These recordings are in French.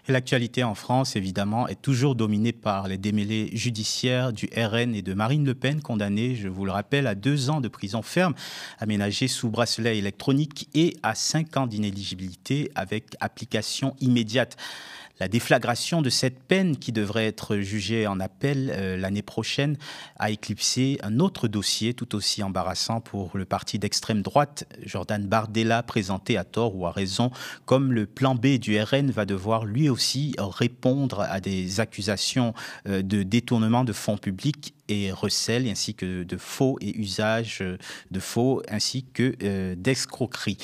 Et l'actualité en France, évidemment, est toujours dominée par les démêlés judiciaires du RN et de Marine Le Pen, condamnée, je vous le rappelle, à 2 ans de prison ferme, aménagée sous bracelet électronique et à 5 ans d'inéligibilité avec application immédiate. La déflagration de cette peine, qui devrait être jugée en appel l'année prochaine, a éclipsé un autre dossier tout aussi embarrassant pour le parti d'extrême droite, Jordan Bardella, présenté à tort ou à raison comme le plan B du RN, va devoir lui aussi répondre à des accusations de détournement de fonds publics et recel, ainsi que de faux et usage de faux, ainsi que d'escroquerie.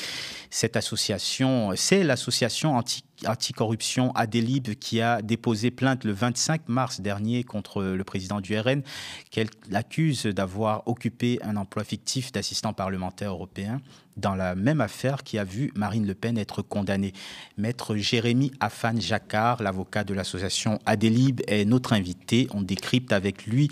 Cette association, c'est l'association anticorruption Adélib qui a déposé plainte le 25 mars dernier contre le président du RN, qu'elle accuse d'avoir occupé un emploi fictif d'assistant parlementaire européen dans la même affaire qui a vu Marine Le Pen être condamnée. Maître Jérémy Afan-Jacquard, l'avocat de l'association Adélib, est notre invité. On décrypte avec lui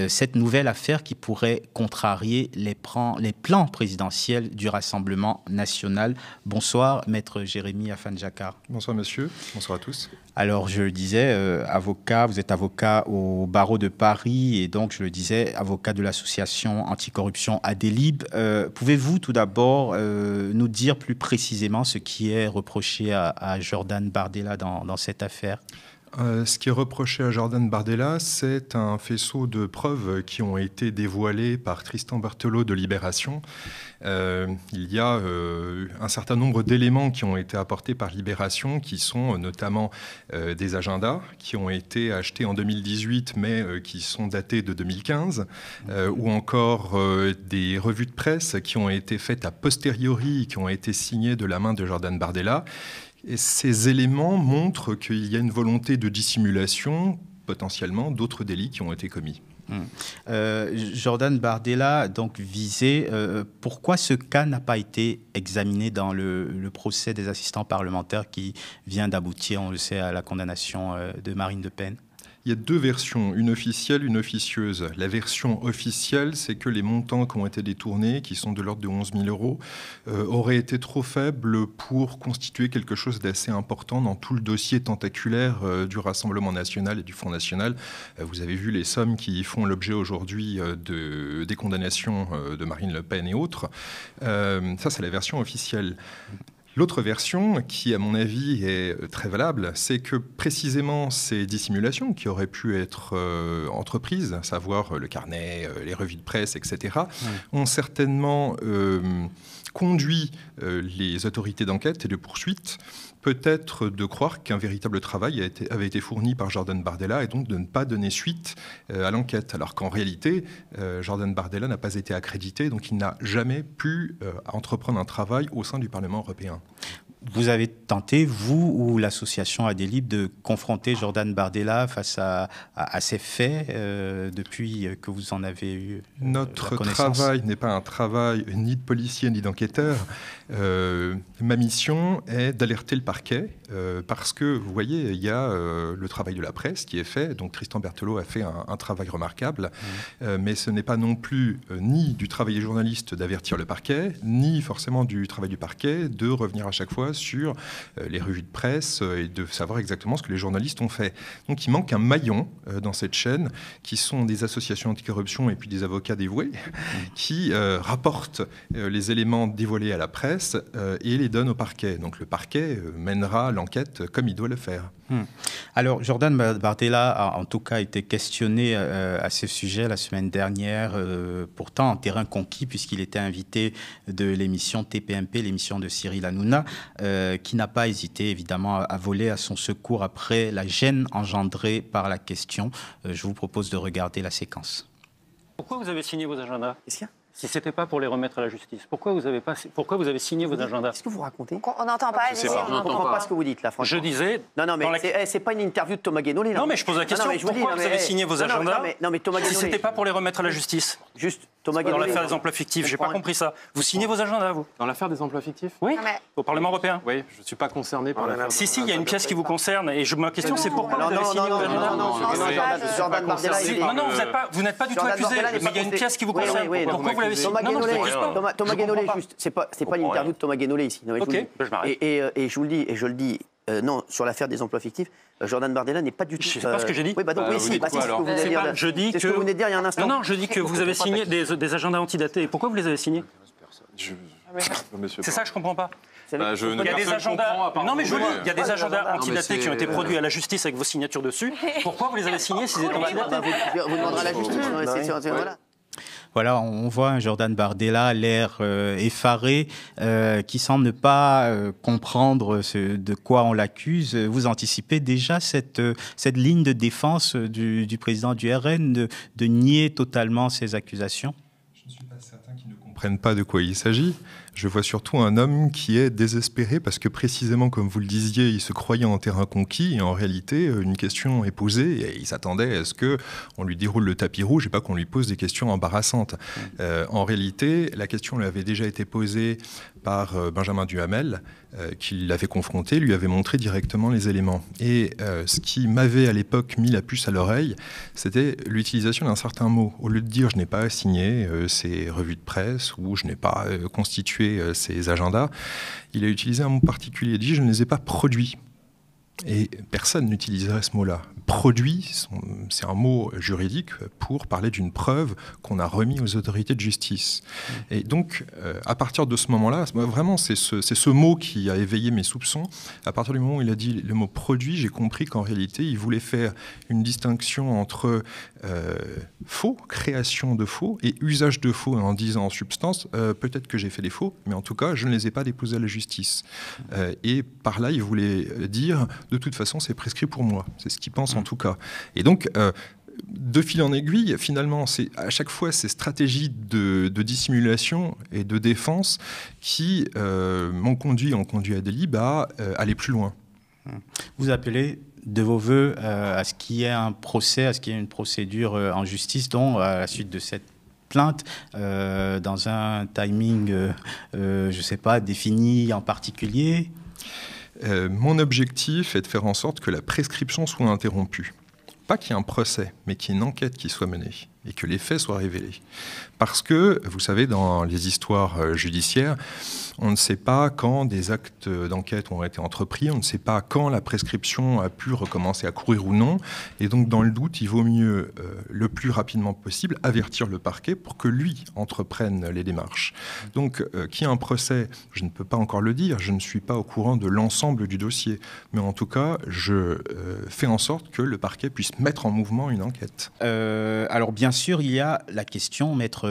cette nouvelle affaire qui pourrait contrarier les plans présidentiels du Rassemblement national. Bonsoir, Maître Jérémy Afan-Jacquard. Bonsoir monsieur, bonsoir à tous. Alors je le disais, avocat, vous êtes avocat au barreau de Paris et donc je le disais, avocat de l'association anticorruption Adélib. Pouvez-vous tout d'abord nous dire plus précisément ce qui est reproché à Jordan Bardella dans cette affaire ? Ce qui est reproché à Jordan Bardella, c'est un faisceau de preuves qui ont été dévoilées par Tristan Berthelot de Libération. Il y a un certain nombre d'éléments qui ont été apportés par Libération, qui sont notamment des agendas qui ont été achetés en 2018, mais qui sont datés de 2015, ou encore des revues de presse qui ont été faites a posteriori, qui ont été signées de la main de Jordan Bardella. Et ces éléments montrent qu'il y a une volonté de dissimulation, potentiellement, d'autres délits qui ont été commis. Jordan Bardella, donc visé, pourquoi ce cas n'a pas été examiné dans le procès des assistants parlementaires qui vient d'aboutir, on le sait, à la condamnation de Marine Le Pen ? Il y a 2 versions, une officielle, une officieuse. La version officielle, c'est que les montants qui ont été détournés, qui sont de l'ordre de 11 000 euros, auraient été trop faibles pour constituer quelque chose d'assez important dans tout le dossier tentaculaire du Rassemblement national et du Front national. Vous avez vu les sommes qui font l'objet aujourd'hui des condamnations de Marine Le Pen et autres. Ça, c'est la version officielle. L'autre version, qui à mon avis est très valable, c'est que précisément ces dissimulations qui auraient pu être entreprises, à savoir le carnet, les revues de presse, etc., ont certainement conduit les autorités d'enquête et de poursuite peut-être de croire qu'un véritable travail avait été fourni par Jordan Bardella et donc de ne pas donner suite à l'enquête. Alors qu'en réalité, Jordan Bardella n'a pas été accrédité, donc il n'a jamais pu entreprendre un travail au sein du Parlement européen. Vous avez tenté, vous ou l'association Adélib, de confronter Jordan Bardella face à ces faits depuis que vous en avez eu Notre travail n'est pas un travail ni de policier ni d'enquêteur. Ma mission est d'alerter le parquet parce que, vous voyez, il y a le travail de la presse qui est fait. Donc Tristan Berthelot a fait un travail remarquable. Mais ce n'est pas non plus ni du travail des journalistes d'avertir le parquet, ni forcément du travail du parquet de revenir à chaque fois sur les revues de presse et de savoir exactement ce que les journalistes ont fait. Donc il manque un maillon dans cette chaîne qui sont des associations anticorruption et puis des avocats dévoués qui rapportent les éléments dévoilés à la presse et les donnent au parquet. Donc le parquet mènera l'enquête comme il doit le faire. Alors, Jordan Bardella a en tout cas été questionné à ce sujet la semaine dernière, pourtant en terrain conquis, puisqu'il était invité de l'émission TPMP, l'émission de Cyril Hanouna, qui n'a pas hésité évidemment à voler à son secours après la gêne engendrée par la question. Je vous propose de regarder la séquence. Pourquoi vous avez signé vos agendas ? Qu'est-ce qu'il y a ? Si ce n'était pas pour les remettre à la justice, pourquoi vous avez signé vos agendas ? Qu'est-ce que vous racontez ? On n'entend pas, Je ne comprends pas ce que vous dites là, franchement. Je disais... Non, mais c'est pas une interview de Thomas Guénolé. Non, mais je pose la question. Pourquoi vous avez signé vos agendas si ce n'était pas pour les remettre à la justice ? Juste, Thomas Dans Guénolé. l'affaire des emplois fictifs, j'ai pas compris ça. Vous signez vos agendas, vous ? Dans l'affaire des emplois fictifs ? Oui, Non, mais- au Parlement européen. Oui, je ne suis pas concerné par l'affaire. Si, il y a une pièce qui vous concerne. Et ma question, c'est pourquoi vous avez signé vos agendas ? Jordan Bardella. Non, vous n'êtes pas du tout Jordan accusé, Bardella mais n'est pas il y a une concerné. pièce qui vous Oui, concerne. oui, Pourquoi vous l'avez signé ? Thomas Non, je Guénolé, t'accuse pas. Thomas Guénolé, juste, c'est pas une interview de Thomas Guénolé ici. Non, mais je vous le dis. Ok, je m'arrête. Et je vous le dis, non, sur l'affaire des emplois fictifs, Jordan Bardella n'est pas du tout... Je ne sais pas ce que j'ai dit. Oui, bah donc, oui, si, c'est ce que vous venez de dire. Je dis C'est ce que vous venez de dire il y a un instant. Non, je dis que vous avez signé des agendas antidatés. Et pourquoi vous les avez signés? C'est ça que je ne comprends pas. Il y a des agendas. Non, mais je vous dis, il y a des agendas antidatés qui ont été produits à la justice avec vos signatures dessus. Pourquoi vous les avez signés s'ils étaient antidatés? Vous demanderez à la justice. Voilà. Voilà, on voit un Jordan Bardella, l'air effaré, qui semble ne pas comprendre de quoi on l'accuse. Vous anticipez déjà cette ligne de défense du président du RN de nier totalement ces accusations? Je ne suis pas certain qu'ils ne comprennent pas de quoi il s'agit. Je vois surtout un homme qui est désespéré parce que précisément, comme vous le disiez, il se croyait en terrain conquis et en réalité, une question est posée et il s'attendait à ce qu'on lui déroule le tapis rouge et pas qu'on lui pose des questions embarrassantes. En réalité, la question lui avait déjà été posée par Benjamin Duhamel, qui l'avait confronté, lui avait montré directement les éléments. Et ce qui m'avait à l'époque mis la puce à l'oreille, c'était l'utilisation d'un certain mot. Au lieu de dire « je n'ai pas signé ces revues de presse » ou « je n'ai pas constitué ces agendas », il a utilisé un mot particulier. Il dit « je ne les ai pas produits ». Et personne n'utiliserait ce mot-là. Produit, c'est un mot juridique pour parler d'une preuve qu'on a remis aux autorités de justice. Et donc, à partir de ce moment-là, vraiment, c'est ce mot qui a éveillé mes soupçons. À partir du moment où il a dit le mot produit, j'ai compris qu'en réalité, il voulait faire une distinction entre faux, création de faux, et usage de faux, en disant en substance, peut-être que j'ai fait des faux, mais en tout cas, je ne les ai pas déposés à la justice. Et par là, il voulait dire, de toute façon, c'est prescrit pour moi. C'est ce qu'il pense en tout cas. Et donc, de fil en aiguille, finalement, c'est à chaque fois ces stratégies de dissimulation et de défense qui ont conduit Adelib à aller plus loin. Vous appelez de vos voeux à ce qu'il y ait un procès, à ce qu'il y ait une procédure en justice, dont à la suite de cette plainte, dans un timing, je ne sais pas, défini en particulier? Mon objectif est de faire en sorte que la prescription soit interrompue. Pas qu'il y ait un procès, mais qu'il y ait une enquête qui soit menée et que les faits soient révélés. Parce que, vous savez, dans les histoires judiciaires, on ne sait pas quand des actes d'enquête ont été entrepris, on ne sait pas quand la prescription a pu recommencer à courir ou non. Et donc, dans le doute, il vaut mieux, le plus rapidement possible, avertir le parquet pour que lui entreprenne les démarches. Donc, qu'il y ait un procès, je ne peux pas encore le dire, je ne suis pas au courant de l'ensemble du dossier. Mais en tout cas, je fais en sorte que le parquet puisse mettre en mouvement une enquête. Alors, bien sûr, il y a la question, maître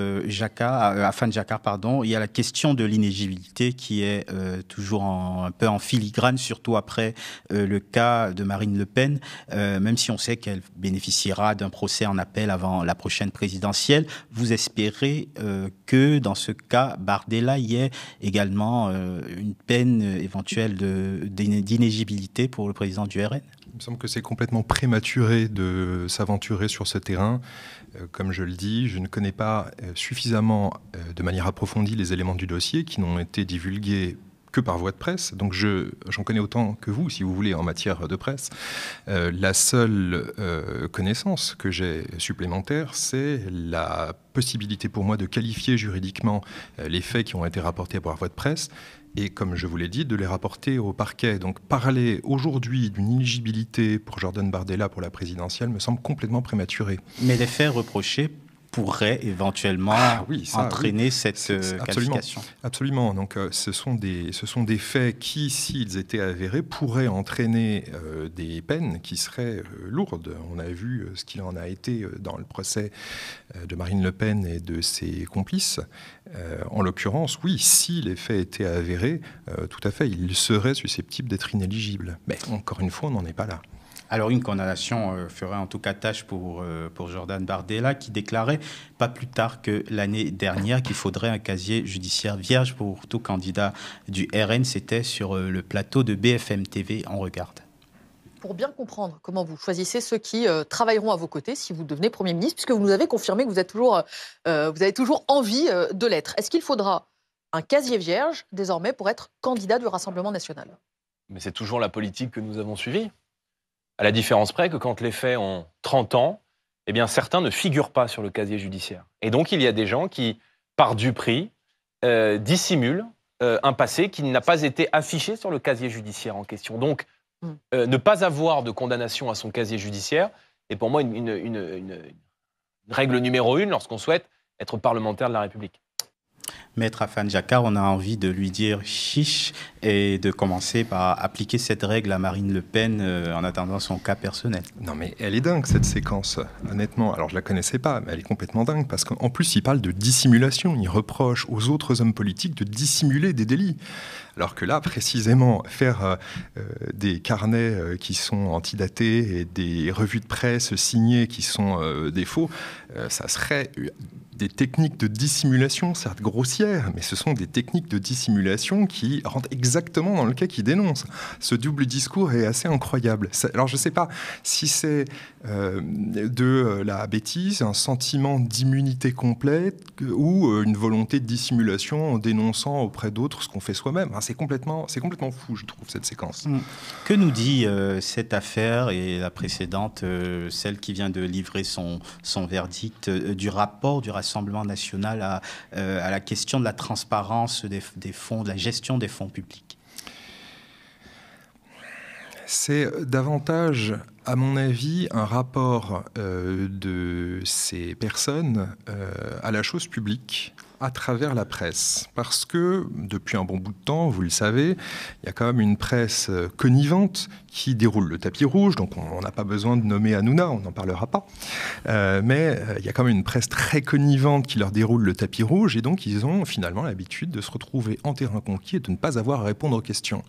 Afan Jakar, il y a la question de l'inéligibilité qui est toujours un peu en filigrane, surtout après le cas de Marine Le Pen, même si on sait qu'elle bénéficiera d'un procès en appel avant la prochaine présidentielle. Vous espérez que dans ce cas, Bardella y ait également une peine éventuelle d'inéligibilité pour le président du RN? Il me semble que c'est complètement prématuré de s'aventurer sur ce terrain. Comme je le dis, je ne connais pas suffisamment de manière approfondie les éléments du dossier qui n'ont été divulgués que par voie de presse. Donc j'en connais autant que vous, si vous voulez, en matière de presse. La seule connaissance que j'ai supplémentaire, c'est la possibilité pour moi de qualifier juridiquement les faits qui ont été rapportés par voie de presse et, comme je vous l'ai dit, de les rapporter au parquet. Donc parler aujourd'hui d'une inéligibilité pour Jordan Bardella pour la présidentielle me semble complètement prématuré. Mais les faits reprochés pourraient éventuellement entraîner cette qualification. Absolument. Donc ce sont des faits qui, s'ils étaient avérés, pourraient entraîner des peines qui seraient lourdes. On a vu ce qu'il en a été dans le procès de Marine Le Pen et de ses complices. En l'occurrence, oui, si les faits étaient avérés, tout à fait, ils seraient susceptibles d'être inéligibles. Mais encore une fois, on n'en est pas là. Alors une condamnation ferait en tout cas tâche pour Jordan Bardella, qui déclarait pas plus tard que l'année dernière qu'il faudrait un casier judiciaire vierge pour tout candidat du RN. C'était sur le plateau de BFM TV. On regarde. Pour bien comprendre comment vous choisissez ceux qui travailleront à vos côtés si vous devenez Premier ministre, puisque vous nous avez confirmé que vous avez toujours envie de l'être. Est-ce qu'il faudra un casier vierge désormais pour être candidat du Rassemblement national? Mais c'est toujours la politique que nous avons suivie. À la différence près que quand les faits ont 30 ans, eh bien certains ne figurent pas sur le casier judiciaire. Et donc il y a des gens qui, par duperie, dissimulent un passé qui n'a pas été affiché sur le casier judiciaire en question. Donc Ne pas avoir de condamnation à son casier judiciaire est pour moi une règle numéro 1 lorsqu'on souhaite être parlementaire de la République. Maître Afan Jacquard, on a envie de lui dire chiche et de commencer par appliquer cette règle à Marine Le Pen en attendant son cas personnel. Non mais elle est dingue cette séquence, honnêtement. Alors je la connaissais pas, mais elle est complètement dingue parce qu'en plus il parle de dissimulation. Il reproche aux autres hommes politiques de dissimuler des délits. Alors que là, précisément, faire des carnets qui sont antidatés et des revues de presse signées qui sont des faux, ça serait des techniques de dissimulation, certes grossières, mais ce sont des techniques de dissimulation qui rentrent exactement dans le cas qu'il dénonce. Ce double discours est assez incroyable. Alors je ne sais pas si c'est de la bêtise, un sentiment d'immunité complète ou une volonté de dissimulation en dénonçant auprès d'autres ce qu'on fait soi-même. C'est complètement fou, je trouve, cette séquence. Que nous dit cette affaire et la précédente, celle qui vient de livrer son verdict, du rapport du Rassemblement national à la question de la transparence des fonds, de la gestion des fonds publics? C'est davantage, à mon avis, un rapport de ces personnes à la chose publique à travers la presse. Parce que, depuis un bon bout de temps, vous le savez, il y a quand même une presse connivante qui déroule le tapis rouge, donc on n'a pas besoin de nommer Hanouna, on n'en parlera pas. Mais il y a quand même une presse très connivante qui leur déroule le tapis rouge, et donc ils ont finalement l'habitude de se retrouver en terrain conquis et de ne pas avoir à répondre aux questions.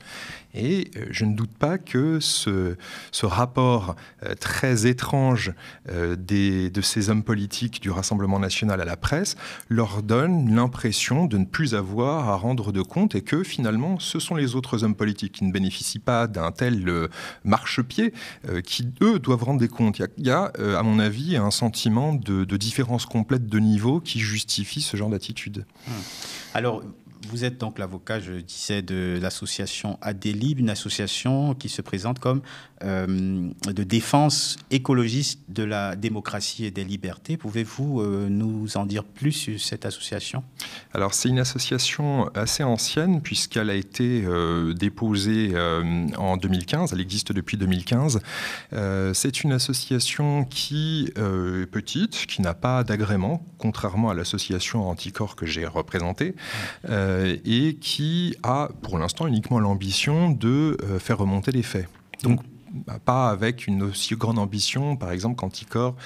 Et je ne doute pas que ce rapport très étrange de ces hommes politiques du Rassemblement national à la presse leur donne l'impression de ne plus avoir à rendre de compte et que finalement ce sont les autres hommes politiques qui ne bénéficient pas d'un tel marchepied qui eux doivent rendre des comptes. Il y a à mon avis un sentiment de différence complète de niveau qui justifie ce genre d'attitude. Alors, vous êtes donc l'avocat, je disais, de l'association Adélib, une association qui se présente comme de défense écologiste de la démocratie et des libertés. Pouvez-vous nous en dire plus sur cette association? Alors, c'est une association assez ancienne puisqu'elle a été déposée en 2015. Elle existe depuis 2015. C'est une association qui est petite, qui n'a pas d'agrément, contrairement à l'association Anticorps que j'ai représentée. Et qui a pour l'instant uniquement l'ambition de faire remonter les faits. Donc pas avec une aussi grande ambition, par exemple qu'Anticorps,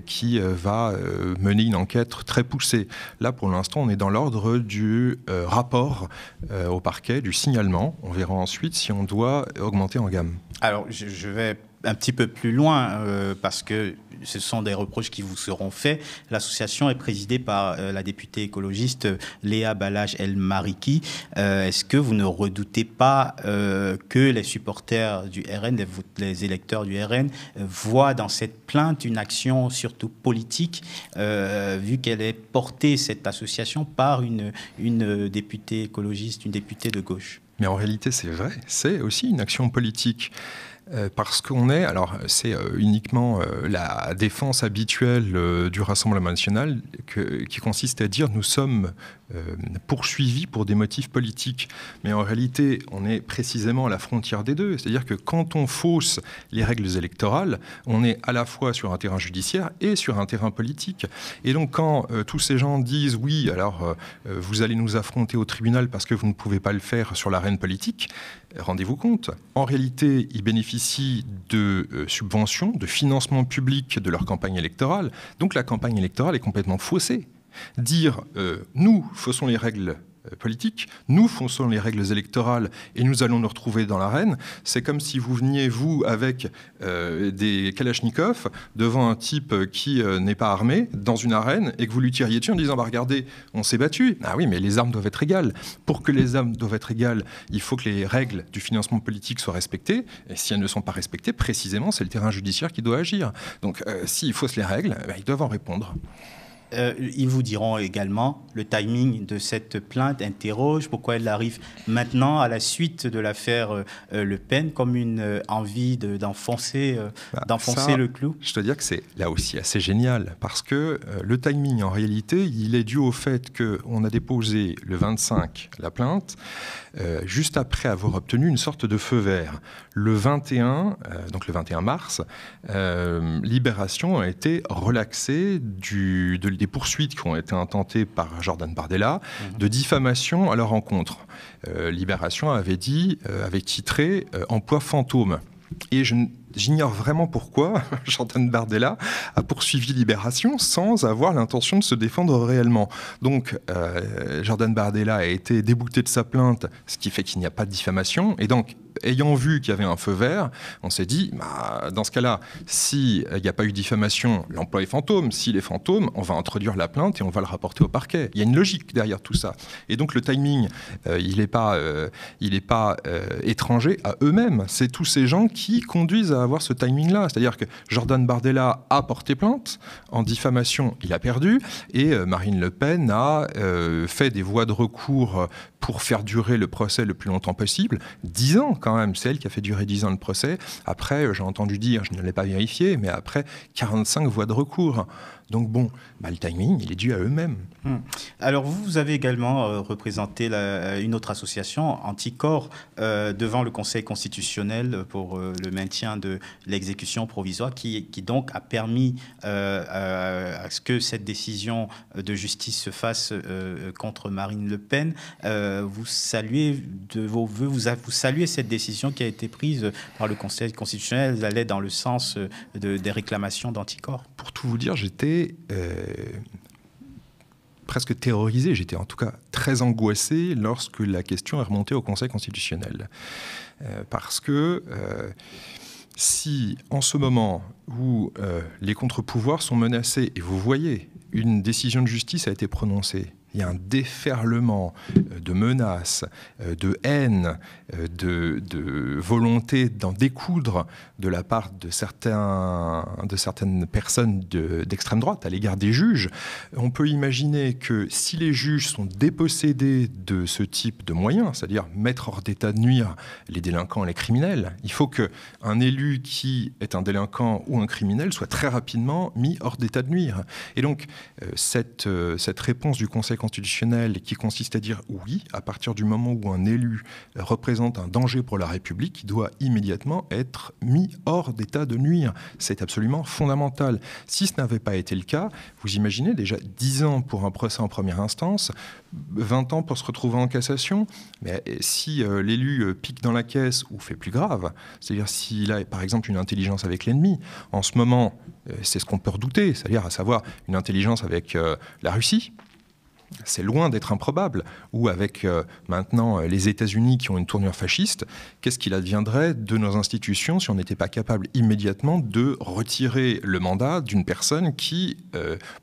qui va mener une enquête très poussée. Là, pour l'instant, on est dans l'ordre du rapport au parquet, du signalement. On verra ensuite si on doit augmenter en gamme. Alors, je vais un petit peu plus loin, parce que ce sont des reproches qui vous seront faits. L'association est présidée par la députée écologiste Léa Balaj El-Mariki. Est-ce que vous ne redoutez pas que les supporters du RN, les électeurs du RN, voient dans cette plainte une action surtout politique, vu qu'elle est portée, cette association, par une députée écologiste, une députée de gauche? Mais en réalité, c'est vrai, c'est aussi une action politique. Parce qu'on est, alors c'est uniquement la défense habituelle du Rassemblement national qui consiste à dire nous sommes poursuivis pour des motifs politiques. Mais en réalité, on est précisément à la frontière des deux. C'est-à-dire que quand on fausse les règles électorales, on est à la fois sur un terrain judiciaire et sur un terrain politique. Et donc quand tous ces gens disent oui, alors vous allez nous affronter au tribunal parce que vous ne pouvez pas le faire sur l'arène politique, rendez-vous compte, en réalité, ils bénéficient de subventions, de financement public de leur campagne électorale. Donc la campagne électorale est complètement faussée. Dire nous faussons les règles politiques, nous faussons les règles électorales et nous allons nous retrouver dans l'arène, c'est comme si vous veniez, vous, avec des kalachnikovs devant un type qui n'est pas armé, dans une arène, et que vous lui tiriez dessus en disant bah, regardez, on s'est battu. Ah oui, mais les armes doivent être égales. Pour que les armes doivent être égales, il faut que les règles du financement politique soient respectées, et si elles ne sont pas respectées, précisément, c'est le terrain judiciaire qui doit agir. Donc s'ils faussent les règles, ils doivent en répondre. Ils vous diront également le timing de cette plainte interroge pourquoi elle arrive maintenant à la suite de l'affaire Le Pen comme une envie d'enfoncer le clou. Je dois dire que c'est là aussi assez génial parce que le timing en réalité il est dû au fait qu'on a déposé le 25 la plainte juste après avoir obtenu une sorte de feu vert. Le 21, donc le 21 mars, Libération a été relaxée des poursuites qui ont été intentées par Jordan Bardella de diffamation à leur encontre. Libération avait titré « Emploi fantôme ». Et j'ignore vraiment pourquoi Jordan Bardella a poursuivi Libération sans avoir l'intention de se défendre réellement. Donc, Jordan Bardella a été débouté de sa plainte, ce qui fait qu'il n'y a pas de diffamation. Et donc, ayant vu qu'il y avait un feu vert, on s'est dit, dans ce cas-là, s'il n'y a pas eu diffamation, l'emploi est fantôme. S'il est fantôme, on va introduire la plainte et on va le rapporter au parquet. Il y a une logique derrière tout ça. Et donc le timing, il n'est pas étranger à eux-mêmes. C'est tous ces gens qui conduisent à avoir ce timing-là. C'est-à-dire que Jordan Bardella a porté plainte, en diffamation, il a perdu, et Marine Le Pen a fait des voies de recours pour faire durer le procès le plus longtemps possible. 10 ans quand même, c'est elle qui a fait durer 10 ans le procès. Après, j'ai entendu dire, je ne l'ai pas vérifié, mais après 45 voies de recours. Donc bon, le timing, il est dû à eux-mêmes. Alors vous avez également représenté une autre association, Anticor, devant le Conseil constitutionnel pour le maintien de l'exécution provisoire, qui donc a permis à ce que cette décision de justice se fasse contre Marine Le Pen. Vous saluez de vos voeux, vous saluez cette décision qui a été prise par le Conseil constitutionnel. Elle allait dans le sens des réclamations d'Anticor. Pour tout vous dire, j'étais presque terrorisé, j'étais en tout cas très angoissé lorsque la question est remontée au Conseil constitutionnel. Parce que si en ce moment où les contre-pouvoirs sont menacés, et vous voyez, une décision de justice a été prononcée, il y a un déferlement de menaces, de haine, de volonté d'en découdre de la part de certaines personnes d'extrême droite à l'égard des juges. On peut imaginer que si les juges sont dépossédés de ce type de moyens, c'est-à-dire mettre hors d'état de nuire les délinquants et les criminels, il faut qu'un élu qui est un délinquant ou un criminel soit très rapidement mis hors d'état de nuire. Et donc, cette réponse du Conseil constitutionnel qui consiste à dire oui, à partir du moment où un élu représente un danger pour la République, il doit immédiatement être mis hors d'état de nuire. C'est absolument fondamental. Si ce n'avait pas été le cas, vous imaginez déjà 10 ans pour un procès en première instance, 20 ans pour se retrouver en cassation. Mais si l'élu pique dans la caisse ou fait plus grave, c'est-à-dire s'il a par exemple une intelligence avec l'ennemi, en ce moment, c'est ce qu'on peut redouter, c'est-à-dire à savoir une intelligence avec la Russie, c'est loin d'être improbable, ou avec maintenant les États-Unis qui ont une tournure fasciste, qu'est-ce qu'il adviendrait de nos institutions si on n'était pas capable immédiatement de retirer le mandat d'une personne qui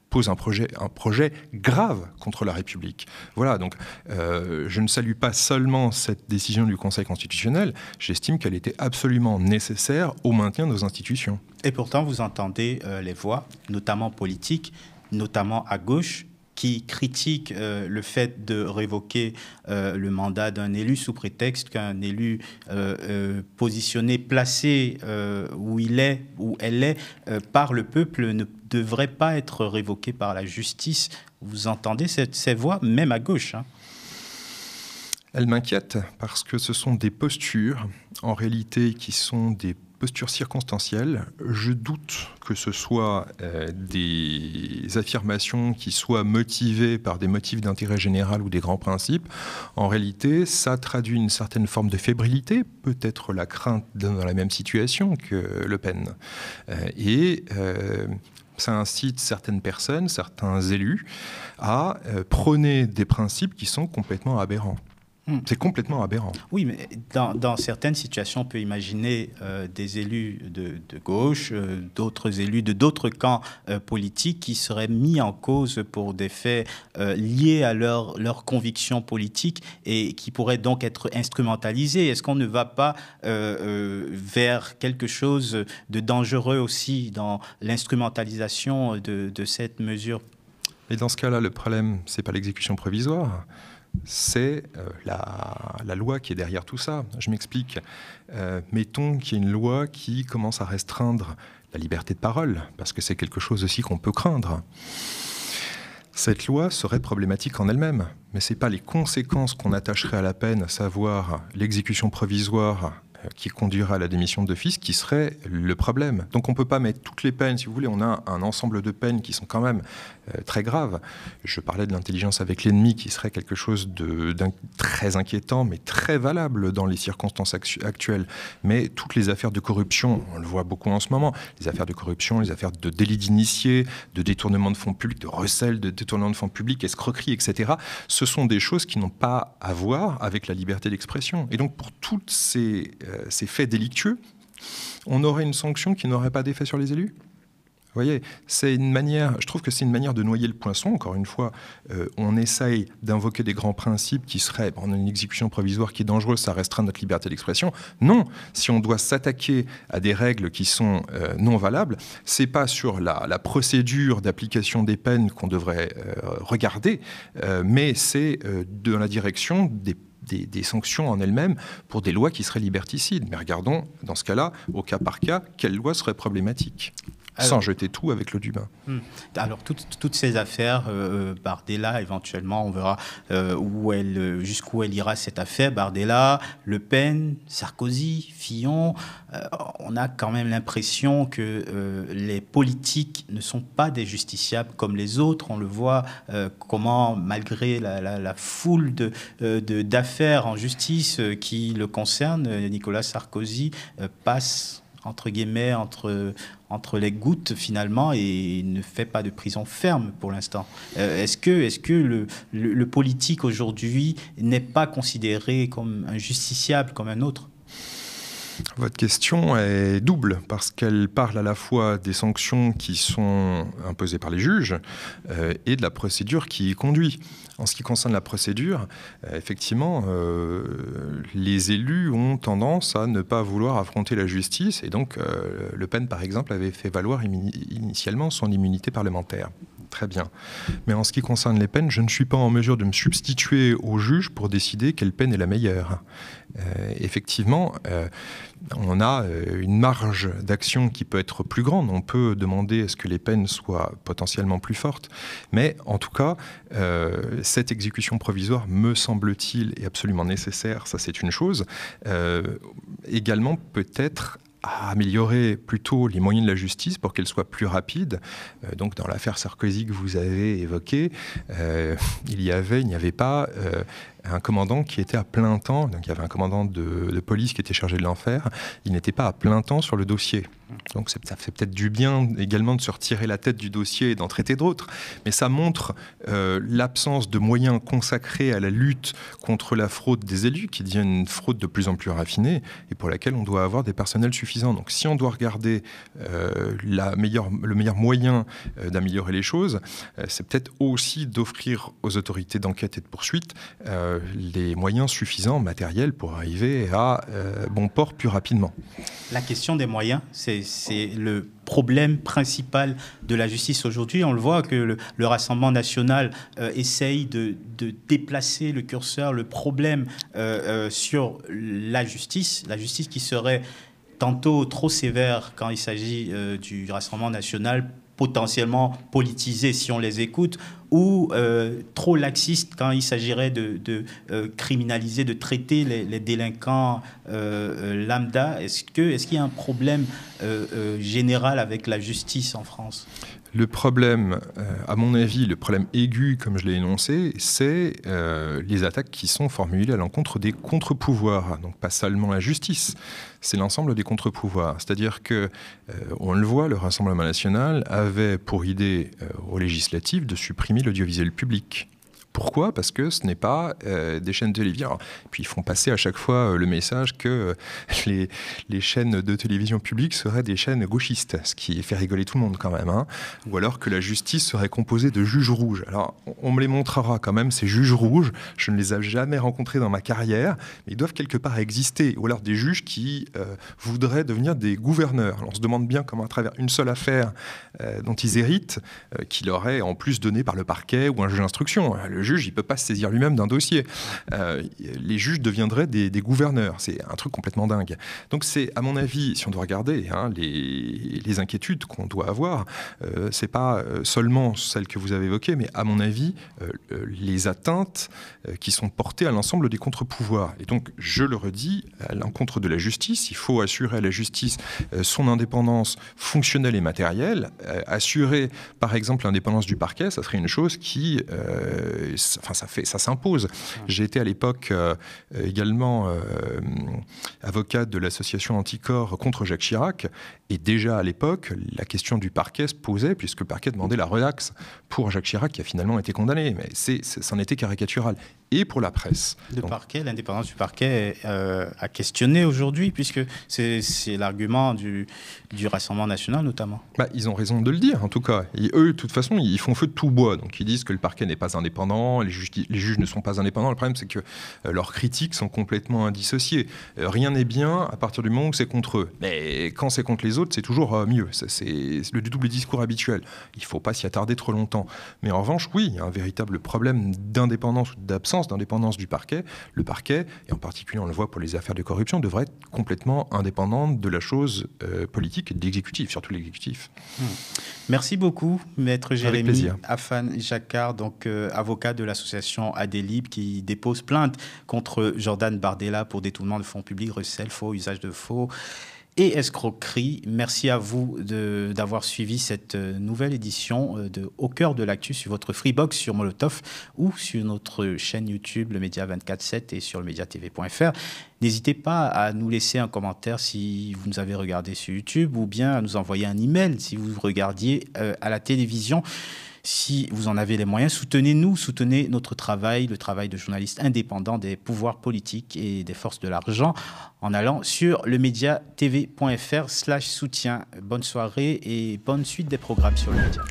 pose un projet grave contre la République. Voilà, donc je ne salue pas seulement cette décision du Conseil constitutionnel, j'estime qu'elle était absolument nécessaire au maintien de nos institutions. Et pourtant, vous entendez les voix, notamment politiques, notamment à gauche, qui critiquent le fait de révoquer le mandat d'un élu sous prétexte qu'un élu positionné, placé où il est, où elle est, par le peuple ne devrait pas être révoqué par la justice. Vous entendez ces voix, même à gauche, hein? Elles m'inquiètent parce que ce sont des postures, en réalité, qui sont des postures circonstancielles. Je doute que ce soit des affirmations qui soient motivées par des motifs d'intérêt général ou des grands principes. En réalité, ça traduit une certaine forme de fébrilité, peut-être la crainte d'être dans la même situation que Le Pen. Ça incite certaines personnes, certains élus, à prôner des principes qui sont complètement aberrants. C'est complètement aberrant. Oui, mais dans certaines situations, on peut imaginer des élus de gauche, d'autres élus de d'autres camps politiques qui seraient mis en cause pour des faits liés à leurs convictions politiques et qui pourraient donc être instrumentalisés. Est-ce qu'on ne va pas vers quelque chose de dangereux aussi dans l'instrumentalisation de cette mesure ? Et dans ce cas-là, le problème, c'est pas l'exécution provisoire, c'est la loi qui est derrière tout ça. Je m'explique. Mettons qu'il y ait une loi qui commence à restreindre la liberté de parole, parce que c'est quelque chose aussi qu'on peut craindre. Cette loi serait problématique en elle-même, mais ce n'est pas les conséquences qu'on attacherait à la peine, à savoir l'exécution provisoire qui conduira à la démission d'office, qui serait le problème. Donc on ne peut pas mettre toutes les peines, si vous voulez, on a un ensemble de peines qui sont quand même très graves. Je parlais de l'intelligence avec l'ennemi, qui serait quelque chose de très inquiétant, mais très valable dans les circonstances actuelles. Mais toutes les affaires de corruption, on le voit beaucoup en ce moment, les affaires de corruption, les affaires de délit d'initié, de détournement de fonds publics, de recel, de détournement de fonds publics, escroquerie, etc., ce sont des choses qui n'ont pas à voir avec la liberté d'expression. Et donc pour toutes ces faits délictueux, on aurait une sanction qui n'aurait pas d'effet sur les élus. Vous voyez, c'est une manière, je trouve que c'est une manière de noyer le poisson. Encore une fois, on essaye d'invoquer des grands principes qui seraient, on a une exécution provisoire qui est dangereuse, ça restreint notre liberté d'expression. Non, si on doit s'attaquer à des règles qui sont non valables, c'est pas sur la procédure d'application des peines qu'on devrait regarder, mais c'est dans la direction des sanctions en elles-mêmes pour des lois qui seraient liberticides. Mais regardons, dans ce cas-là, au cas par cas, quelle loi serait problématique ? Sans jeter tout avec l'eau du bain. Alors, toutes ces affaires, Bardella, éventuellement, on verra jusqu'où elle ira, cette affaire. Bardella, Le Pen, Sarkozy, Fillon, on a quand même l'impression que les politiques ne sont pas des justiciables comme les autres. On le voit comment, malgré la foule d'affaires en justice qui le concernent, Nicolas Sarkozy passe entre guillemets, entre les gouttes finalement, et ne fait pas de prison ferme pour l'instant. Est-ce que le politique aujourd'hui n'est pas considéré comme un justiciable comme un autre ? Votre question est double, parce qu'elle parle à la fois des sanctions qui sont imposées par les juges et de la procédure qui y conduit. En ce qui concerne la procédure, effectivement, les élus ont tendance à ne pas vouloir affronter la justice, et donc Le Pen, par exemple, avait fait valoir initialement son immunité parlementaire. Très bien. Mais en ce qui concerne les peines, je ne suis pas en mesure de me substituer au juge pour décider quelle peine est la meilleure. Effectivement, on a une marge d'action qui peut être plus grande. On peut demander à ce que les peines soient potentiellement plus fortes. Mais en tout cas, cette exécution provisoire, me semble-t-il, est absolument nécessaire. Ça, c'est une chose. Également, peut-être à améliorer plutôt les moyens de la justice pour qu'elle soit plus rapide. Donc dans l'affaire Sarkozy que vous avez évoquée, il n'y avait pas un commandant qui était à plein temps. Donc il y avait un commandant de police qui était chargé de l'enfer. Il n'était pas à plein temps sur le dossier. Donc ça fait peut-être du bien également de se retirer la tête du dossier et d'en traiter d'autres. Mais ça montre l'absence de moyens consacrés à la lutte contre la fraude des élus, qui devient une fraude de plus en plus raffinée et pour laquelle on doit avoir des personnels suffisants. Donc si on doit regarder le meilleur moyen d'améliorer les choses, c'est peut-être aussi d'offrir aux autorités d'enquête et de poursuite les moyens suffisants matériels pour arriver à bon port plus rapidement. La question des moyens, c'est le problème principal de la justice aujourd'hui. On le voit que le Rassemblement national essaye de déplacer le curseur, le problème sur la justice qui serait tantôt trop sévère quand il s'agit du Rassemblement national, potentiellement politisé si on les écoute, ou trop laxiste quand il s'agirait de criminaliser, de traiter les délinquants lambda. Est-ce qu'il y a un problème général avec la justice en France ? Le problème, à mon avis, le problème aigu, comme je l'ai énoncé, c'est les attaques qui sont formulées à l'encontre des contre-pouvoirs. Donc pas seulement la justice, c'est l'ensemble des contre-pouvoirs. C'est-à-dire que, on le voit, le Rassemblement national avait pour idée aux législatives de supprimer l'audiovisuel public. Pourquoi ? Parce que ce n'est pas des chaînes de télévision. Alors, puis ils font passer à chaque fois le message que les chaînes de télévision publiques seraient des chaînes gauchistes, ce qui fait rigoler tout le monde quand même. Hein. Ou alors que la justice serait composée de juges rouges. Alors, on me les montrera quand même, ces juges rouges. Je ne les ai jamais rencontrés dans ma carrière, mais ils doivent quelque part exister. Ou alors des juges qui voudraient devenir des gouverneurs. Alors, on se demande bien comment, à travers une seule affaire dont ils héritent, qu'il aurait en plus donné par le parquet ou un juge d'instruction. Le juge, il ne peut pas se saisir lui-même d'un dossier. Les juges deviendraient des gouverneurs. C'est un truc complètement dingue. Donc c'est, à mon avis, si on doit regarder les inquiétudes qu'on doit avoir, c'est pas seulement celles que vous avez évoquées, mais à mon avis, les atteintes qui sont portées à l'ensemble des contre-pouvoirs. Et donc, je le redis, à l'encontre de la justice, il faut assurer à la justice son indépendance fonctionnelle et matérielle. Assurer, par exemple, l'indépendance du parquet, ça serait une chose qui, ça s'impose. J'ai été à l'époque également avocat de l'association Anticorps contre Jacques Chirac, et déjà à l'époque, la question du parquet se posait, puisque le parquet demandait la relaxe pour Jacques Chirac, qui a finalement été condamné. Mais c'en était caricatural. Et pour la presse. L'indépendance du parquet a questionné aujourd'hui, puisque c'est l'argument du Rassemblement national notamment. Ils ont raison de le dire, en tout cas. Et eux, de toute façon, ils font feu de tout bois. Donc ils disent que le parquet n'est pas indépendant, les juges ne sont pas indépendants. Le problème, c'est que leurs critiques sont complètement indissociées. Rien n'est bien à partir du moment où c'est contre eux. Mais quand c'est contre les autres, c'est toujours mieux. C'est le double discours habituel. Il ne faut pas s'y attarder trop longtemps. Mais en revanche, oui, il y a un véritable problème d'indépendance ou d'absence d'indépendance du parquet. Le parquet, et en particulier on le voit pour les affaires de corruption, devrait être complètement indépendant de la chose politique et de l'exécutif, surtout l'exécutif. Merci beaucoup, Maître Jérémy Afan-Jacquard, donc avocat de l'association Adélib, qui dépose plainte contre Jordan Bardella pour détournement de fonds publics, recel, faux, usage de faux et escroquerie. Merci à vous d'avoir suivi cette nouvelle édition de Au cœur de l'actu sur votre Freebox sur Molotov ou sur notre chaîne YouTube, le Média 24/7 et sur le mediatv.fr. N'hésitez pas à nous laisser un commentaire si vous nous avez regardé sur YouTube ou bien à nous envoyer un email si vous regardiez à la télévision. Si vous en avez les moyens, soutenez-nous, soutenez notre travail, le travail de journalistes indépendants des pouvoirs politiques et des forces de l'argent en allant sur lemediatv.fr/soutien. Bonne soirée et bonne suite des programmes sur le média.